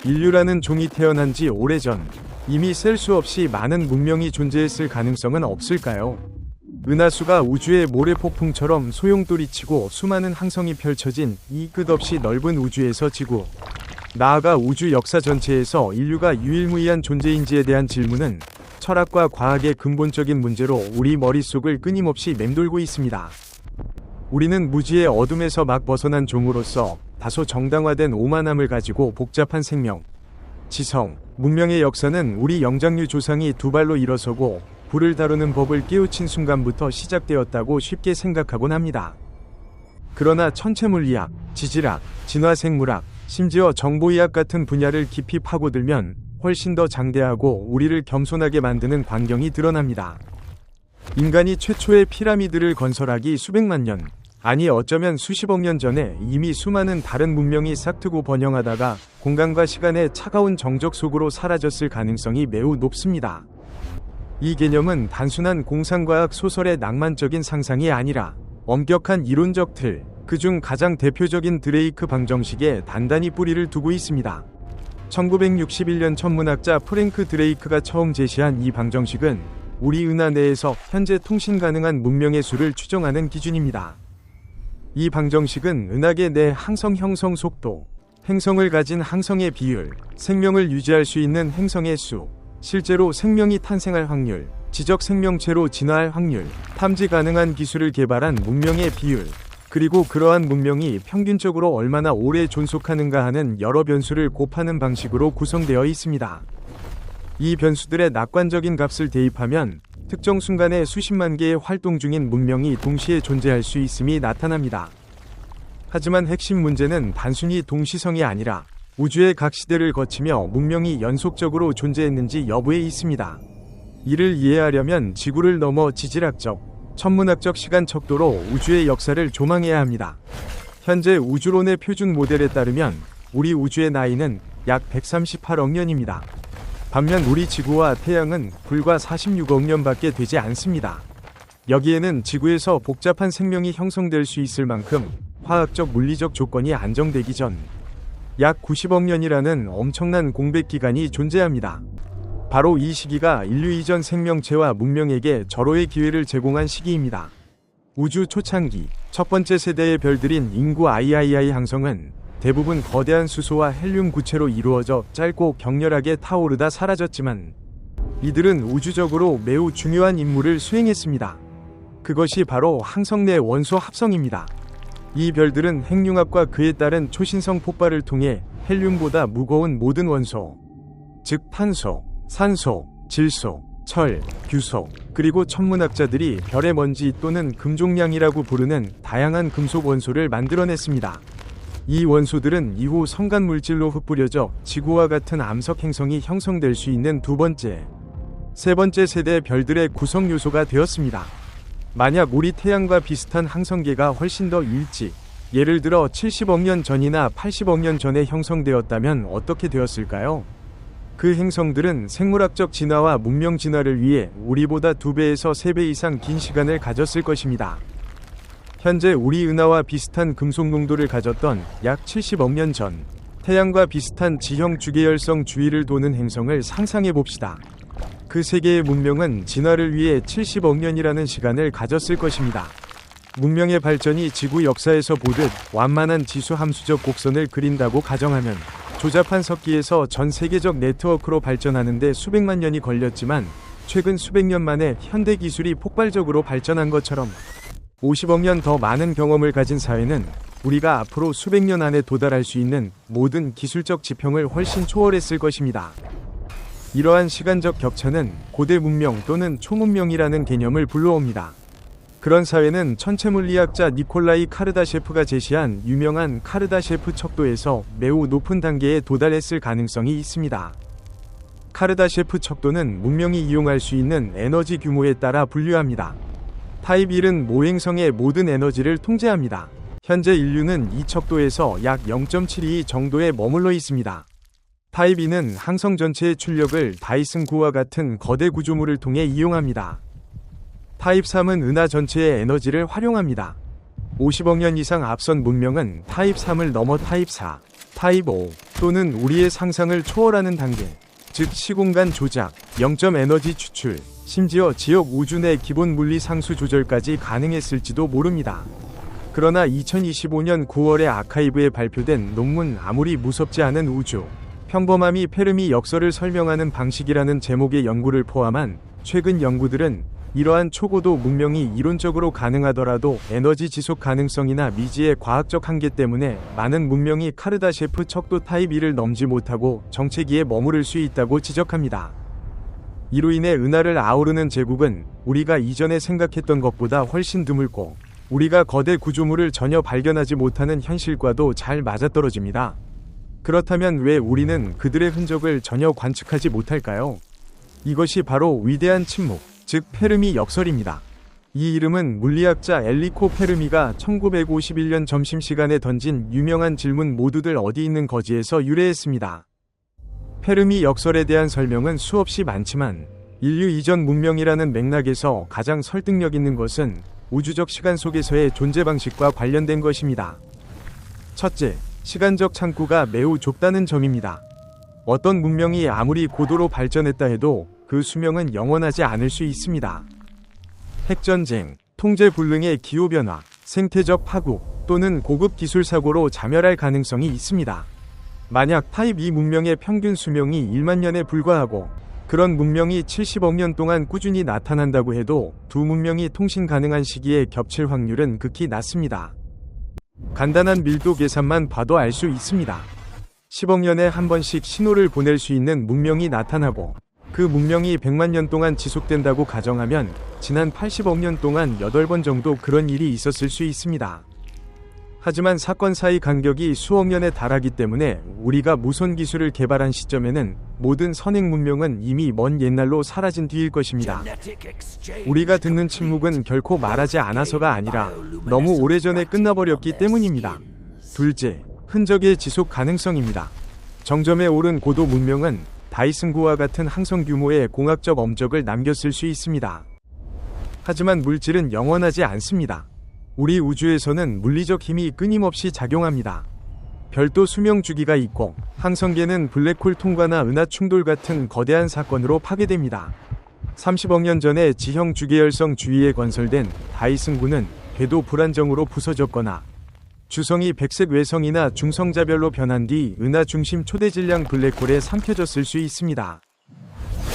인류라는 종이 태어난 지 오래전 이미 셀 수 없이 많은 문명이 존재했을 가능성은 없을까요? 은하수가 우주의 모래폭풍처럼 소용돌이치고 수많은 항성이 펼쳐진 이 끝없이 넓은 우주에서 지구, 나아가 우주 역사 전체에서 인류가 유일무이한 존재인지에 대한 질문은 철학과 과학의 근본적인 문제로 우리 머릿속을 끊임없이 맴돌고 있습니다. 우리는 무지의 어둠에서 막 벗어난 종으로서 다소 정당화된 오만함을 가지고 복잡한 생명, 지성, 문명의 역사는 우리 영장류 조상이 두 발로 일어서고 불을 다루는 법을 깨우친 순간부터 시작되었다고 쉽게 생각하곤 합니다. 그러나 천체물리학, 지질학, 진화생물학, 심지어 정보의학 같은 분야를 깊이 파고들면 훨씬 더 장대하고 우리를 겸손하게 만드는 광경이 드러납니다. 인간이 최초의 피라미드를 건설하기 수백만 년, 아니 어쩌면 수십억 년 전에 이미 수많은 다른 문명이 싹트고 번영하다가 공간과 시간의 차가운 정적 속으로 사라졌을 가능성이 매우 높습니다. 이 개념은 단순한 공상과학 소설의 낭만적인 상상이 아니라 엄격한 이론적 틀, 그중 가장 대표적인 드레이크 방정식에 단단히 뿌리를 두고 있습니다. 1961년 천문학자 프랭크 드레이크가 처음 제시한 이 방정식은 우리 은하 내에서 현재 통신 가능한 문명의 수를 추정하는 기준입니다. 이 방정식은 은하계 내 항성 형성 속도, 행성을 가진 항성의 비율, 생명을 유지할 수 있는 행성의 수, 실제로 생명이 탄생할 확률, 지적 생명체로 진화할 확률, 탐지 가능한 기술을 개발한 문명의 비율, 그리고 그러한 문명이 평균적으로 얼마나 오래 존속하는가 하는 여러 변수를 곱하는 방식으로 구성되어 있습니다. 이 변수들의 낙관적인 값을 대입하면 특정 순간에 수십만 개의 활동 중인 문명이 동시에 존재할 수 있음이 나타납니다. 하지만 핵심 문제는 단순히 동시성이 아니라 우주의 각 시대를 거치며 문명이 연속적으로 존재했는지 여부에 있습니다. 이를 이해하려면 지구를 넘어 지질학적, 천문학적 시간 척도로 우주의 역사를 조망해야 합니다. 현재 우주론의 표준 모델에 따르면 우리 우주의 나이는 약 138억 년입니다. 반면 우리 지구와 태양은 불과 46억 년밖에 되지 않습니다. 여기에는 지구에서 복잡한 생명이 형성될 수 있을 만큼 화학적 물리적 조건이 안정되기 전 약 90억 년이라는 엄청난 공백 기간이 존재합니다. 바로 이 시기가 인류 이전 생명체와 문명에게 절호의 기회를 제공한 시기입니다. 우주 초창기, 첫 번째 세대의 별들인 인구 III 항성은 대부분 거대한 수소와 헬륨 구체로 이루어져 짧고 격렬하게 타오르다 사라졌지만 이들은 우주적으로 매우 중요한 임무를 수행했습니다. 그것이 바로 항성 내 원소 합성입니다. 이 별들은 핵융합과 그에 따른 초신성 폭발을 통해 헬륨보다 무거운 모든 원소, 즉 탄소, 산소, 질소, 철, 규소, 그리고 천문학자들이 별의 먼지 또는 금종량이라고 부르는 다양한 금속 원소를 만들어냈습니다. 이 원소들은 이후 성간 물질로 흩뿌려져 지구와 같은 암석 행성이 형성될 수 있는 두 번째, 세 번째 세대 별들의 구성 요소가 되었습니다. 만약 우리 태양과 비슷한 항성계가 훨씬 더 일찍, 예를 들어 70억 년 전이나 80억 년 전에 형성되었다면 어떻게 되었을까요? 그 행성들은 생물학적 진화와 문명 진화를 위해 우리보다 2배에서 3배 이상 긴 시간을 가졌을 것입니다. 현재 우리 은하와 비슷한 금속 농도를 가졌던 약 70억 년 전, 태양과 비슷한 지형 주계열성 주위를 도는 행성을 상상해 봅시다. 그 세계의 문명은 진화를 위해 70억 년이라는 시간을 가졌을 것입니다. 문명의 발전이 지구 역사에서 보듯 완만한 지수 함수적 곡선을 그린다고 가정하면 조잡한 석기에서 전 세계적 네트워크로 발전하는데 수백만 년이 걸렸지만 최근 수백 년 만에 현대 기술이 폭발적으로 발전한 것처럼 50억 년 더 많은 경험을 가진 사회는 우리가 앞으로 수백 년 안에 도달할 수 있는 모든 기술적 지평을 훨씬 초월했을 것입니다. 이러한 시간적 격차는 고대 문명 또는 초문명이라는 개념을 불러옵니다. 그런 사회는 천체물리학자 니콜라이 카르다셰프가 제시한 유명한 카르다셰프 척도에서 매우 높은 단계에 도달했을 가능성이 있습니다. 카르다셰프 척도는 문명이 이용할 수 있는 에너지 규모에 따라 분류합니다. 타입 1은 모행성의 모든 에너지를 통제합니다. 현재 인류는 이 척도에서 약 0.72 정도에 머물러 있습니다. 타입 2는 항성 전체의 출력을 다이슨 구와 같은 거대 구조물을 통해 이용합니다. 타입 3은 은하 전체의 에너지를 활용합니다. 50억 년 이상 앞선 문명은 타입 3을 넘어 타입 4, 타입 5, 또는 우리의 상상을 초월하는 단계, 즉 시공간 조작, 0점 에너지 추출, 심지어 지역 우주 내 기본 물리 상수 조절까지 가능했을지도 모릅니다. 그러나 2025년 9월에 아카이브에 발표된 논문 아무리 무섭지 않은 우주, 평범함이 페르미 역설을 설명하는 방식이라는 제목의 연구를 포함한 최근 연구들은 이러한 초고도 문명이 이론적으로 가능하더라도 에너지 지속 가능성이나 미지의 과학적 한계 때문에 많은 문명이 카르다셰프 척도 타입 2를 넘지 못하고 정체기에 머무를 수 있다고 지적합니다. 이로 인해 은하를 아우르는 제국은 우리가 이전에 생각했던 것보다 훨씬 드물고 우리가 거대 구조물을 전혀 발견하지 못하는 현실과도 잘 맞아떨어집니다. 그렇다면 왜 우리는 그들의 흔적을 전혀 관측하지 못할까요? 이것이 바로 위대한 침묵, 즉 페르미 역설입니다. 이 이름은 물리학자 엘리코 페르미가 1951년 점심시간에 던진 유명한 질문 모두들 어디 있는 거지에서 유래했습니다. 페르미 역설에 대한 설명은 수없이 많지만 인류 이전 문명이라는 맥락에서 가장 설득력 있는 것은 우주적 시간 속에서의 존재 방식과 관련된 것입니다. 첫째, 시간적 창구가 매우 좁다는 점입니다. 어떤 문명이 아무리 고도로 발전했다 해도 그 수명은 영원하지 않을 수 있습니다. 핵전쟁, 통제불능의 기후변화, 생태적 파국 또는 고급 기술 사고로 자멸할 가능성이 있습니다. 만약 타입 2 문명의 평균 수명이 1만 년에 불과하고 그런 문명이 70억 년 동안 꾸준히 나타난다고 해도 두 문명이 통신 가능한 시기에 겹칠 확률은 극히 낮습니다. 간단한 밀도 계산만 봐도 알 수 있습니다. 10억 년에 한 번씩 신호를 보낼 수 있는 문명이 나타나고 그 문명이 100만 년 동안 지속된다고 가정하면 지난 80억 년 동안 8번 정도 그런 일이 있었을 수 있습니다. 하지만 사건 사이 간격이 수억 년에 달하기 때문에 우리가 무선 기술을 개발한 시점에는 모든 선행 문명은 이미 먼 옛날로 사라진 뒤일 것입니다. 우리가 듣는 침묵은 결코 말하지 않아서가 아니라 너무 오래전에 끝나버렸기 때문입니다. 둘째, 흔적의 지속 가능성입니다. 정점에 오른 고도 문명은 다이슨구와 같은 항성 규모의 공학적 엄적을 남겼을 수 있습니다. 하지만 물질은 영원하지 않습니다. 우리 우주에서는 물리적 힘이 끊임없이 작용합니다. 별도 수명 주기가 있고 항성계는 블랙홀 통과나 은하 충돌 같은 거대한 사건으로 파괴됩니다. 30억 년 전에 지형 주계열성 주위에 건설된 다이슨구는 궤도 불안정으로 부서졌거나 주성이 백색 외성이나 중성자별로 변한 뒤 은하 중심 초대질량 블랙홀에 삼켜졌을 수 있습니다.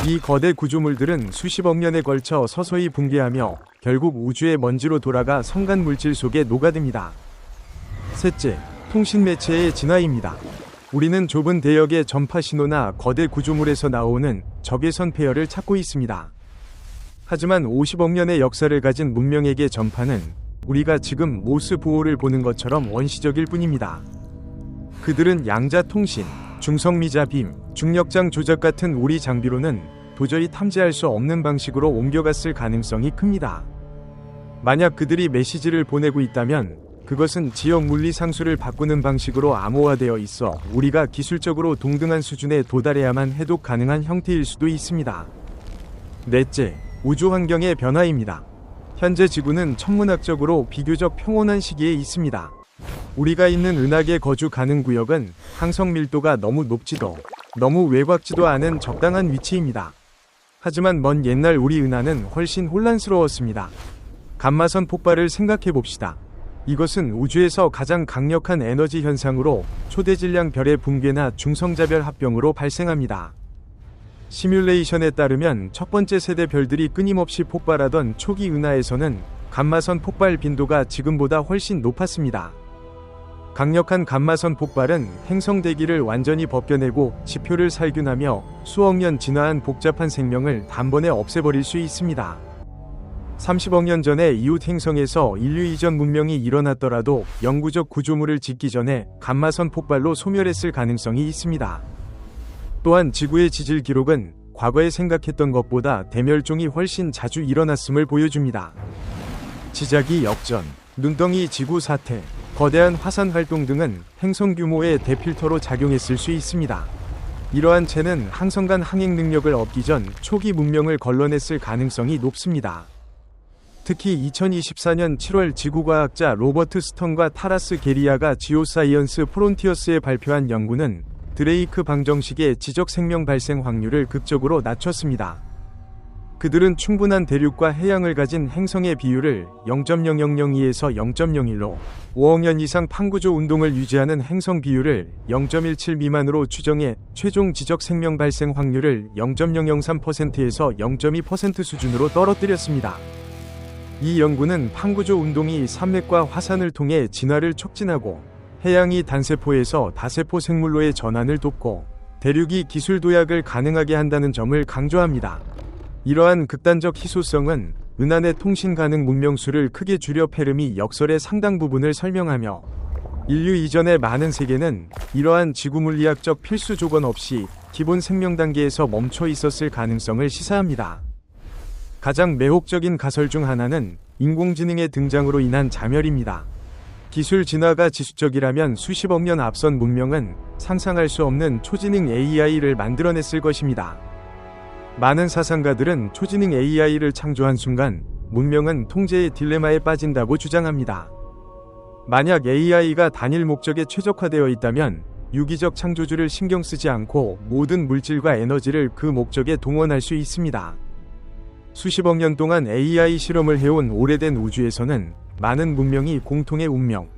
이 거대 구조물들은 수십억 년에 걸쳐 서서히 붕괴하며 결국 우주의 먼지로 돌아가 성간 물질 속에 녹아듭니다. 셋째, 통신 매체의 진화입니다. 우리는 좁은 대역의 전파 신호나 거대 구조물에서 나오는 적외선 페어를 찾고 있습니다. 하지만 50억 년의 역사를 가진 문명에게 전파는 우리가 지금 모스 부호를 보는 것처럼 원시적일 뿐입니다. 그들은 양자 통신, 중성미자 빔, 중력장 조작 같은 우리 장비로는 도저히 탐지할 수 없는 방식으로 옮겨갔을 가능성이 큽니다. 만약 그들이 메시지를 보내고 있다면 그것은 지역 물리 상수를 바꾸는 방식으로 암호화되어 있어 우리가 기술적으로 동등한 수준에 도달해야만 해독 가능한 형태일 수도 있습니다. 넷째, 우주 환경의 변화입니다. 현재 지구는 천문학적으로 비교적 평온한 시기에 있습니다. 우리가 있는 은하계 거주 가능 구역은 항성 밀도가 너무 높지도 너무 외곽지도 않은 적당한 위치입니다. 하지만 먼 옛날 우리 은하는 훨씬 혼란스러웠습니다. 감마선 폭발을 생각해봅시다. 이것은 우주에서 가장 강력한 에너지 현상으로 초대질량 별의 붕괴나 중성자별 합병으로 발생합니다. 시뮬레이션에 따르면 첫 번째 세대 별들이 끊임없이 폭발하던 초기 은하에서는 감마선 폭발 빈도가 지금보다 훨씬 높았습니다. 강력한 감마선 폭발은 행성 대기를 완전히 벗겨내고 지표를 살균하며 수억 년 진화한 복잡한 생명을 단번에 없애버릴 수 있습니다. 30억 년 전에 이웃 행성에서 인류 이전 문명이 일어났더라도 영구적 구조물을 짓기 전에 감마선 폭발로 소멸했을 가능성이 있습니다. 또한 지구의 지질 기록은 과거에 생각했던 것보다 대멸종이 훨씬 자주 일어났음을 보여줍니다. 지자기 역전, 눈덩이 지구 사태, 거대한 화산 활동 등은 행성 규모의 대필터로 작용했을 수 있습니다. 이러한 체는 항성 간 항행 능력을 얻기 전 초기 문명을 걸러냈을 가능성이 높습니다. 특히 2024년 7월 지구과학자 로버트 스턴과 타라스 게리아가 지오사이언스 프론티어스에 발표한 연구는 드레이크 방정식의 지적 생명 발생 확률을 극적으로 낮췄습니다. 그들은 충분한 대륙과 해양을 가진 행성의 비율을 0.0002에서 0.01로 5억 년 이상 판구조 운동을 유지하는 행성 비율을 0.17 미만으로 추정해 최종 지적 생명 발생 확률을 0.003%에서 0.2% 수준으로 떨어뜨렸습니다. 이 연구는 판구조 운동이 산맥과 화산을 통해 진화를 촉진하고 해양이 단세포에서 다세포 생물로의 전환을 돕고 대륙이 기술 도약을 가능하게 한다는 점을 강조합니다. 이러한 극단적 희소성은 은하의 통신 가능 문명수를 크게 줄여 페르미 역설의 상당 부분을 설명하며 인류 이전의 많은 세계는 이러한 지구 물리학적 필수 조건 없이 기본 생명 단계에서 멈춰 있었을 가능성을 시사합니다. 가장 매혹적인 가설 중 하나는 인공지능의 등장으로 인한 자멸입니다. 기술 진화가 지수적이라면 수십억 년 앞선 문명은 상상할 수 없는 초지능 AI를 만들어냈을 것입니다. 많은 사상가들은 초지능 AI를 창조한 순간 문명은 통제의 딜레마에 빠진다고 주장합니다. 만약 AI가 단일 목적에 최적화되어 있다면 유기적 창조주를 신경 쓰지 않고 모든 물질과 에너지를 그 목적에 동원할 수 있습니다. 수십억 년 동안 AI 실험을 해온 오래된 우주에서는 많은 문명이 공통의 운명,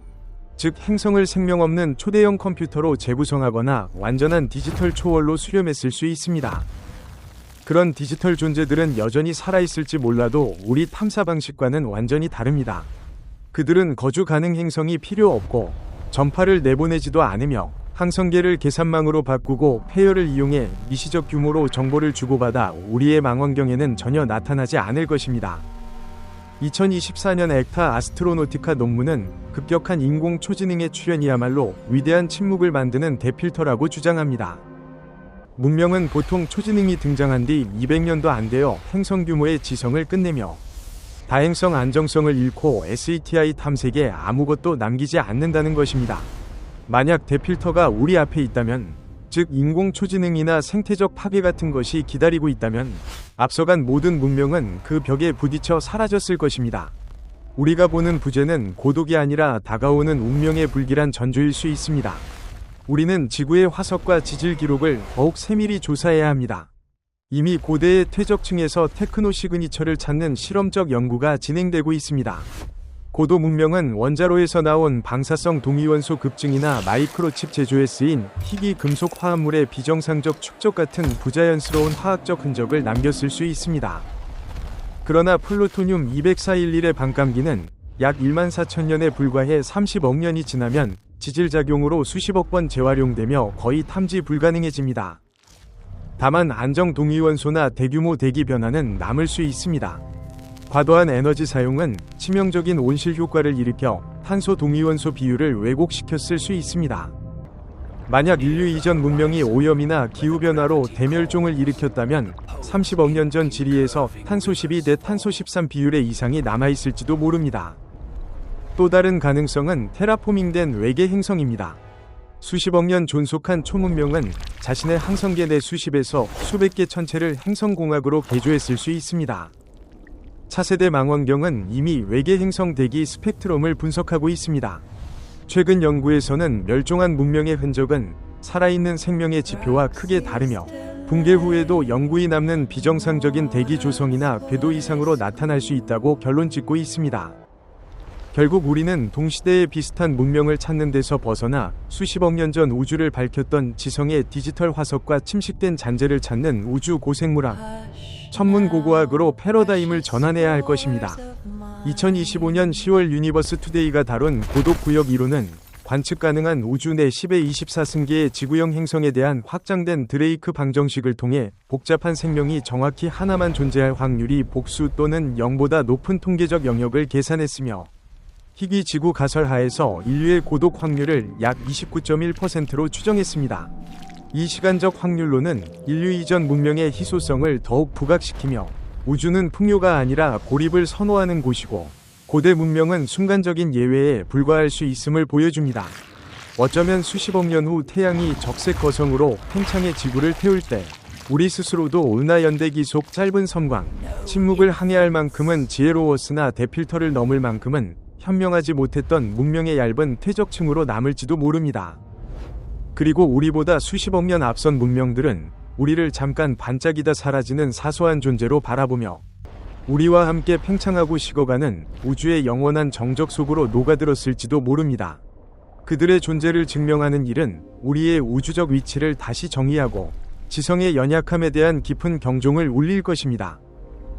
즉 행성을 생명 없는 초대형 컴퓨터로 재구성하거나 완전한 디지털 초월로 수렴했을 수 있습니다. 그런 디지털 존재들은 여전히 살아있을지 몰라도 우리 탐사 방식과는 완전히 다릅니다. 그들은 거주 가능 행성이 필요 없고 전파를 내보내지도 않으며 항성계를 계산망으로 바꾸고 폐열을 이용해 미시적 규모로 정보를 주고받아 우리의 망원경에는 전혀 나타나지 않을 것입니다. 2024년 액타 아스트로노티카 논문은 급격한 인공 초지능의 출현이야말로 위대한 침묵을 만드는 대필터라고 주장합니다. 문명은 보통 초지능이 등장한 뒤 200년도 안 되어 행성 규모의 지성을 끝내며 다행성 안정성을 잃고 SETI 탐색에 아무것도 남기지 않는다는 것입니다. 만약 대필터가 우리 앞에 있다면, 즉 인공 초지능이나 생태적 파괴 같은 것이 기다리고 있다면 앞서간 모든 문명은 그 벽에 부딪혀 사라졌을 것입니다. 우리가 보는 부재는 고독이 아니라 다가오는 운명의 불길한 전조일 수 있습니다. 우리는 지구의 화석과 지질 기록을 더욱 세밀히 조사해야 합니다. 이미 고대의 퇴적층에서 테크노 시그니처를 찾는 실험적 연구가 진행되고 있습니다. 고도 문명은 원자로에서 나온 방사성 동위원소 급증이나 마이크로칩 제조에 쓰인 희귀 금속 화합물의 비정상적 축적 같은 부자연스러운 화학적 흔적을 남겼을 수 있습니다. 그러나 플루토늄 241의 반감기는 약 14,000년에 불과해 30억 년이 지나면 지질작용으로 수십억 번 재활용되며 거의 탐지 불가능해집니다. 다만 안정 동위원소나 대규모 대기 변화는 남을 수 있습니다. 과도한 에너지 사용은 치명적인 온실 효과를 일으켜 탄소 동위원소 비율을 왜곡시켰을 수 있습니다. 만약 인류 이전 문명이 오염이나 기후변화로 대멸종을 일으켰다면 30억 년 전 지리에서 탄소 12 대 탄소 13 비율의 이상이 남아있을지도 모릅니다. 또 다른 가능성은 테라포밍된 외계 행성입니다. 수십억 년 존속한 초문명은 자신의 항성계 내 수십에서 수백 개 천체를 행성공학으로 개조했을 수 있습니다. 차세대 망원경은 이미 외계 행성 대기 스펙트럼을 분석하고 있습니다. 최근 연구에서는 멸종한 문명의 흔적은 살아있는 생명의 지표와 크게 다르며 붕괴 후에도 영구히 남는 비정상적인 대기 조성이나 궤도 이상으로 나타날 수 있다고 결론 짓고 있습니다. 결국 우리는 동시대의 비슷한 문명을 찾는 데서 벗어나 수십억 년 전 우주를 밝혔던 지성의 디지털 화석과 침식된 잔재를 찾는 우주 고생물학, 천문고고학으로 패러다임을 전환해야 할 것입니다. 2025년 10월 유니버스 투데이가 다룬 고독구역 이론은 관측 가능한 우주 내 10의 24승계의 지구형 행성에 대한 확장된 드레이크 방정식을 통해 복잡한 생명이 정확히 하나만 존재할 확률이 복수 또는 0보다 높은 통계적 영역을 계산했으며 희귀 지구 가설 하에서 인류의 고독 확률을 약 29.1%로 추정했습니다. 이 시간적 확률론은 인류 이전 문명의 희소성을 더욱 부각시키며 우주는 풍요가 아니라 고립을 선호하는 곳이고 고대 문명은 순간적인 예외에 불과할 수 있음을 보여줍니다. 어쩌면 수십억 년 후 태양이 적색 거성으로 팽창의 지구를 태울 때 우리 스스로도 은하연대기 속 짧은 섬광, 침묵을 항해할 만큼은 지혜로웠으나 대필터를 넘을 만큼은 현명하지 못했던 문명의 얇은 퇴적층으로 남을지도 모릅니다. 그리고 우리보다 수십억 년 앞선 문명들은 우리를 잠깐 반짝이다 사라지는 사소한 존재로 바라보며 우리와 함께 팽창하고 식어가는 우주의 영원한 정적 속으로 녹아들었을지도 모릅니다. 그들의 존재를 증명하는 일은 우리의 우주적 위치를 다시 정의하고 지성의 연약함에 대한 깊은 경종을 울릴 것입니다.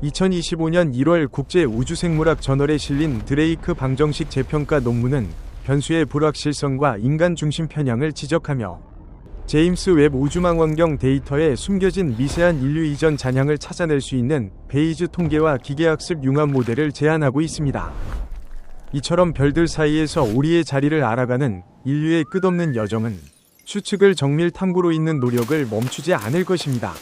2025년 1월 국제우주생물학 저널에 실린 드레이크 방정식 재평가 논문은 변수의 불확실성과 인간 중심 편향을 지적하며 제임스 웹 우주망원경 데이터에 숨겨진 미세한 인류 이전 잔향을 찾아낼 수 있는 베이즈 통계와 기계학습 융합 모델을 제안하고 있습니다. 이처럼 별들 사이에서 우리의 자리를 알아가는 인류의 끝없는 여정은 추측을 정밀 탐구로 잇는 노력을 멈추지 않을 것입니다.